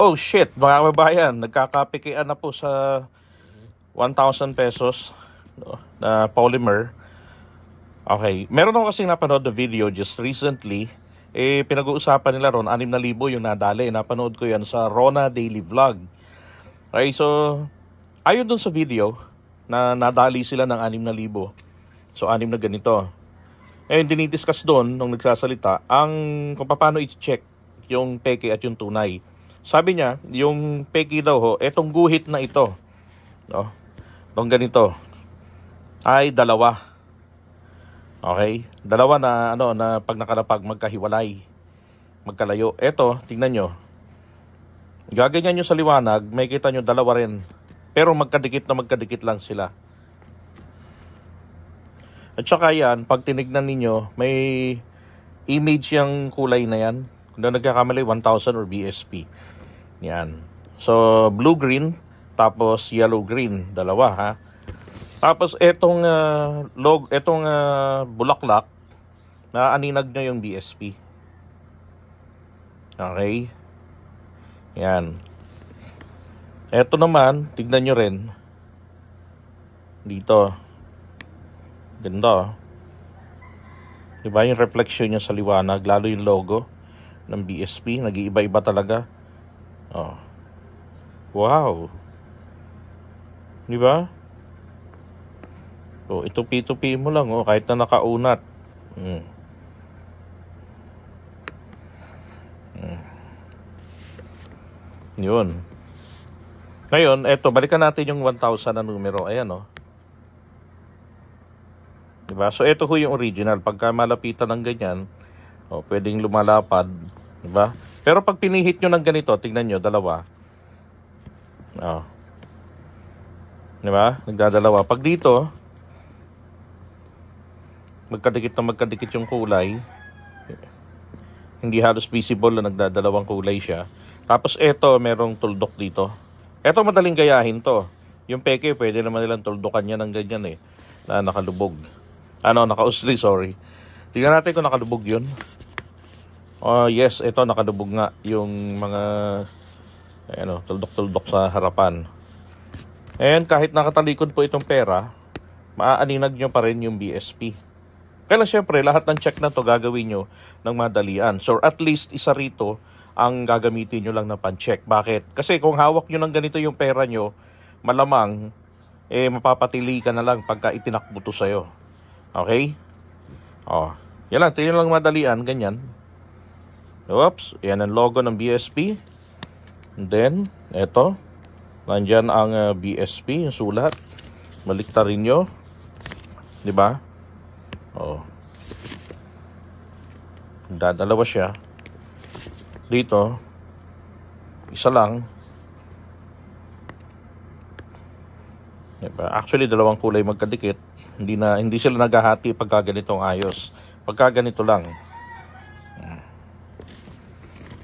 Oh shit, mga kababayan, nagkakapikian na po sa 1,000 pesos no, na polymer. Okay, meron ako kasing napanood na video just recently. Pinag-uusapan nila ron, 6,000 yung nadali. Napanood ko yan sa Rona Daily Vlog. Okay, so ayon dun sa video na nadali sila ng 6,000. So 6 na ganito. Dinidiscuss doon nung nagsasalita kung paano i-check yung peke at yung tunay. Sabi niya, yung peke daw ho, etong guhit na ito, no? Itong ganito ay dalawa. Okay? Dalawa na na pag nakalapag magkahiwalay, magkalayo. Ito, tingnan nyo. Gaganyan nyo sa liwanag, may kita nyo dalawa rin. Pero magkadikit lang sila. At saka yan, pag tinignan ninyo, may image yung kulay na yan. Kung na nagkakamali, 1,000 or BSP. Yan. So, blue-green, tapos yellow-green. Dalawa, ha? Tapos, etong bulaklak, naaninag nyo yung BSP. Okay? Yan. Eto naman, tignan nyo rin. Dito. Ganda. Diba yung reflection niya sa liwanag, lalo yung logo ng BSP, nag-iiba-iba talaga. Oh. Wow. Diba? So, itupi-tupi mo lang, kahit na nakaunat. Yun. Ngayon, eto, balikan natin yung 1,000 na numero. Ayan, Diba? So, ito ho yung original. Pagka malapitan ng ganyan, pwedeng lumalapad. Diba? Pero pag pinihit nyo ng ganito, tingnan nyo, dalawa. Diba? Nagdadalawa. Pag dito, magkadikit yung kulay. Hindi halos visible na nagdadalawang kulay siya. Tapos ito, merong tuldok dito. Ito madaling gayahin to. Yung peke, pwede naman nilang tuldukan niya ng ganyan na nakalubog. Nakausli, sorry. Tingnan natin kung nakalubog yun. Yes, ito nakalubog nga yung mga tuldok-tuldok sa harapan. And kahit nakatalikod po itong pera, maaaninag nyo pa rin yung BSP. Kaya syempre, lahat ng check na to gagawin nyo ng madalian. So at least isa rito ang gagamitin nyo lang na pan-check. Bakit? Kasi kung hawak nyo ng ganito yung pera nyo, malamang mapapatili ka na lang pagka itinakbo to sa'yo. Okay? Yan lang. Tingnan lang madalian. Ganyan. Oops. Yan ang logo ng BSP. And then, eto. Nandyan ang BSP, yung sulat. Baliktarin nyo. Diba? Dadalawa siya. Dito. Isa lang. Diba? Actually, dalawang kulay magkadikit. Hindi sila naghahati pagka ganitong ayos. Pagka ganito lang.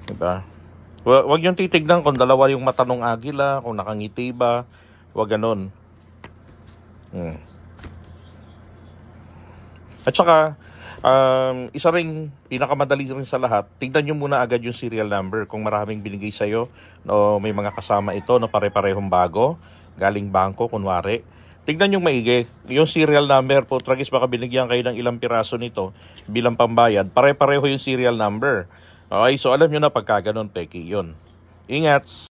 Diba? Huwag yung titignan kung dalawa yung mata ng agila, kung nakangiti ba. Huwag ganon. At saka, isa ring pinakamadali rin sa lahat, tignan nyo muna agad yung serial number. Kung maraming binigay sa'yo, may mga kasama ito na pare-parehong bago, galing bangko, kunwari. Tignan nyo maigi. Yung serial number po, tragis baka binigyan kayo ng ilang piraso nito bilang pambayad. Pare-pareho yung serial number. Okay, so alam nyo na pagka ganun, peki yun. Ingat!